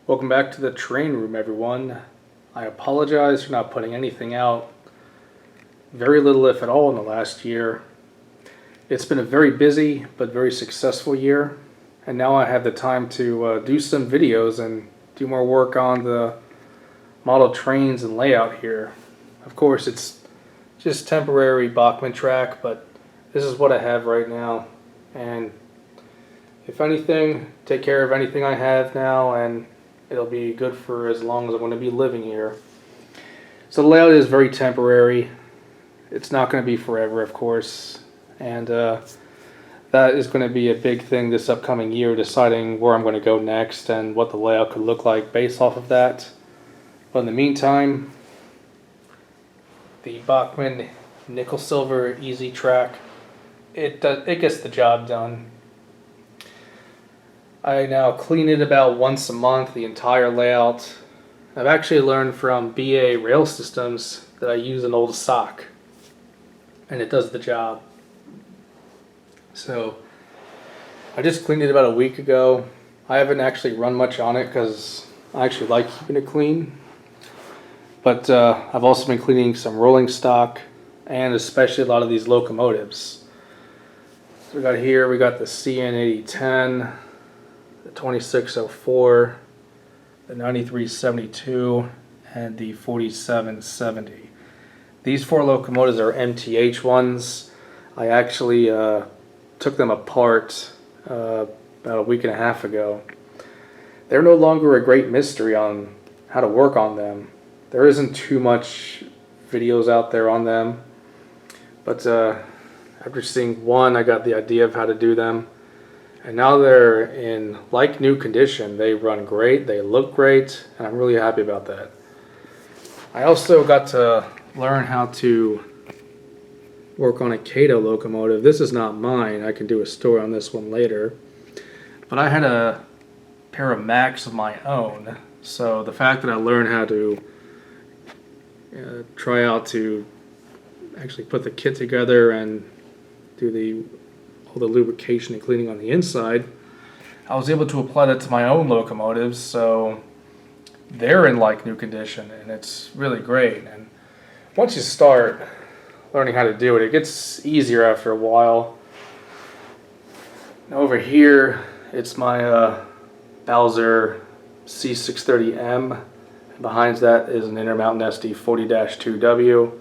Welcome back to the train room, everyone. I apologize for not putting anything out. Very little, if at all, in the last year. It's been a very busy but very successful year, and now I have the time to do some videos and do more work on the model trains and layout here. Of course, it's just temporary Bachmann track, but this is what I have right now. And if anything, take care of anything I have now, and it'll be good for as long as I'm going to be living here. So the layout is very temporary. It's not going to be forever, of course. And that is going to be a big thing this upcoming year, deciding where I'm going to go next and what the layout could look like based off of that. But in the meantime, the Bachmann Nickel Silver Easy Track, it gets the job done. I now clean it about once a month, the entire layout. I've actually learned from BA Rail Systems that I use an old sock, and it does the job. So I just cleaned it about a week ago. I haven't actually run much on it because I actually like keeping it clean. But I've also been cleaning some rolling stock and especially a lot of these locomotives. So we got the CN8010, the 2604, the 9372, and the 4770. These four locomotives are MTH ones. I actually took them apart about a week and a half ago. They're no longer a great mystery on how to work on them. There isn't too much videos out there on them, but after seeing one, I got the idea of how to do them. And now they're in like new condition. They run great, they look great, and I'm really happy about that. I also got to learn how to work on a Cato locomotive. This is not mine. I can do a story on this one later. But I had a pair of Macs of my own. So the fact that I learned how to try out to actually put the kit together and do all the lubrication and cleaning on the inside, I was able to apply that to my own locomotives, so they're in like new condition, and it's really great. And once you start learning how to do it, it gets easier after a while. And over here, it's my Bowser C630M. And behind that is an Intermountain SD 40-2W.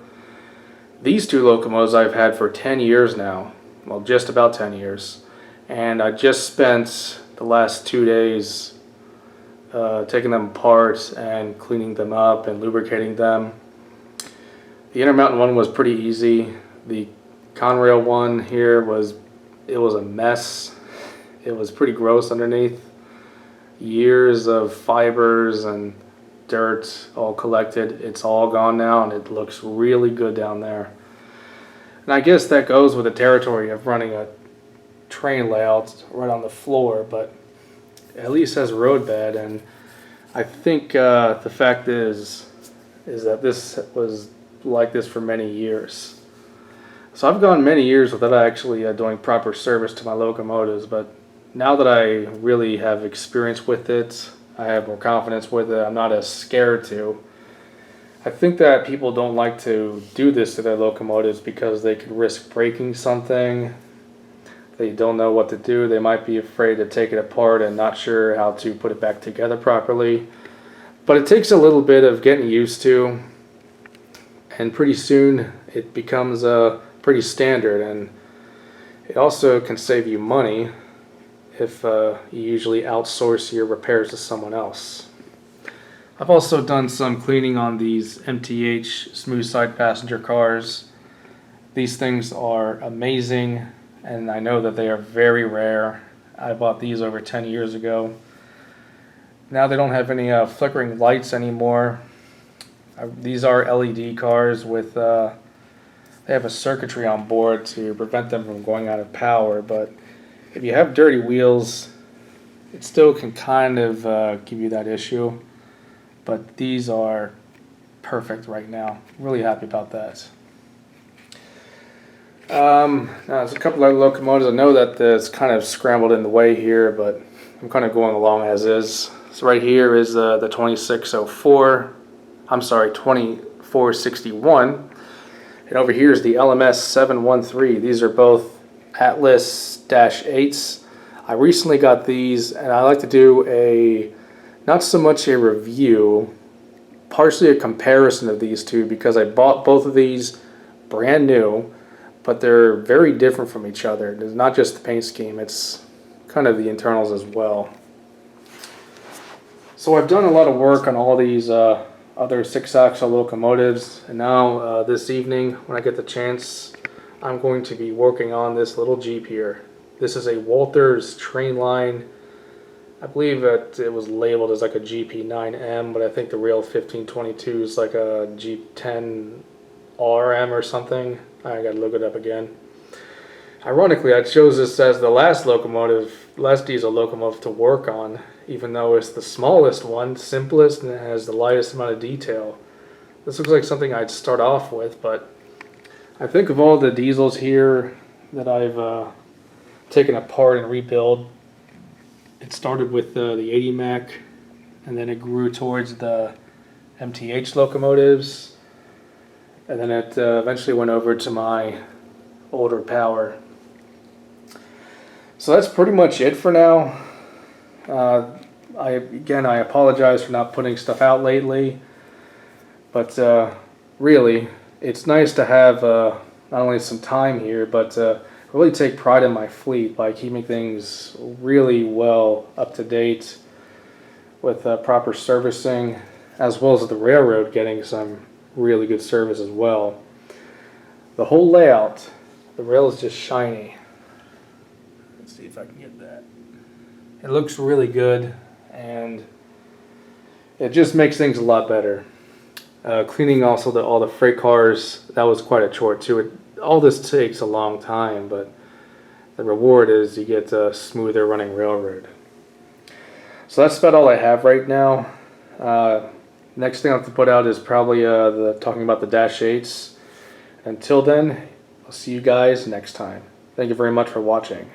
These two locomotives I've had for 10 years now. Well, just about 10 years. And I just spent the last 2 days taking them apart and cleaning them up and lubricating them. The Intermountain one was pretty easy. The Conrail one here was a mess. It was pretty gross underneath. Years of fibers and dirt all collected. It's all gone now, and it looks really good down there. And I guess that goes with the territory of running a train layout right on the floor, but at least has a road bed. And I think the fact is that this was like this for many years. So I've gone many years without actually doing proper service to my locomotives, but now that I really have experience with it, I have more confidence with it, I'm not as scared to. I think that people don't like to do this to their locomotives because they could risk breaking something. They don't know what to do. They might be afraid to take it apart and not sure how to put it back together properly. But it takes a little bit of getting used to, and pretty soon it becomes pretty standard, and it also can save you money if you usually outsource your repairs to someone else. I've also done some cleaning on these MTH smooth side passenger cars. These things are amazing, and I know that they are very rare. I bought these over 10 years ago. Now they don't have any flickering lights anymore. These are LED cars with they have a circuitry on board to prevent them from going out of power, but if you have dirty wheels, it still can kind of give you that issue. But these are perfect right now. Really happy about that. Now there's a couple of locomotives. I know that it's kind of scrambled in the way here, but I'm kind of going along as is. So right here is the 2604. I'm sorry, 2461. And over here is the LMS 713. These are both Atlas-8s. I recently got these, and I like to do not so much a review, partially a comparison of these two, because I bought both of these brand new, but they're very different from each other. It's not just the paint scheme, it's kind of the internals as well. So I've done a lot of work on all these other 6-axle locomotives, and now this evening when I get the chance, I'm going to be working on this little Jeep here. This is a Walters train line. I believe that it was labeled as like a GP9M, but I think the real 1522 is like a Jeep 10RM or something. I gotta look it up again. Ironically, I chose this as the last diesel locomotive to work on, even though it's the smallest one, simplest, and it has the lightest amount of detail. This looks like something I'd start off with, but I think of all the diesels here that I've taken apart and rebuilt, it started with the 80 Mac, and then it grew towards the MTH locomotives, and then it eventually went over to my older power. So that's pretty much it for now. I apologize for not putting stuff out lately, but really, it's nice to have not only some time here, but really take pride in my fleet by keeping things really well up to date with proper servicing, as well as the railroad getting some really good service as well. The whole layout, the rail is just shiny. Let's see if I can get that. It looks really good, and it just makes things a lot better. Cleaning also all the freight cars, that was quite a chore too. All this takes a long time, but the reward is you get a smoother running railroad. So that's about all I have right now. Next thing I have to put out is probably talking about the Dash 8s. Until then, I'll see you guys next time. Thank you very much for watching.